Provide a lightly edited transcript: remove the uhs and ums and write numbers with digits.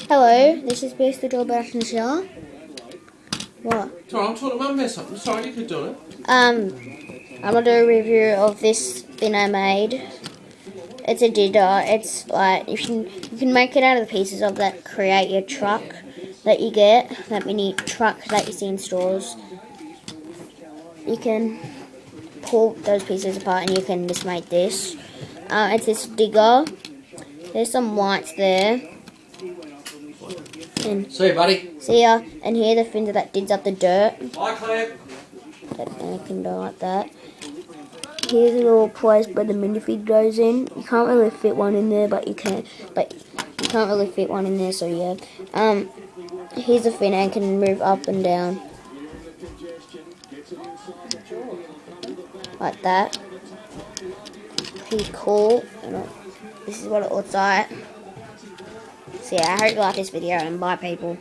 Hello, this is basically the doorbell in the shower. What? Sorry, I'm talking to Mum about something. Sorry, you could do it. I'm gonna do a review of this thing I made. It's a digger. It's like you can make it out of the pieces of that create your truck that you get, that mini truck that you see in stores. You can pull those pieces apart and you can just make this. It's this digger. There's some lights there. And See you, buddy. see ya. And here the finger that digs up the dirt. Bye, Claire. And it can go like that. Here's a little place where the minifig goes in. You can't really fit one in there, but you can. But you can't really fit one in there, so yeah. Here's a fin and can move up and down like that. Pretty cool. This is what it looks like. So yeah, I hope you like this video and bye people.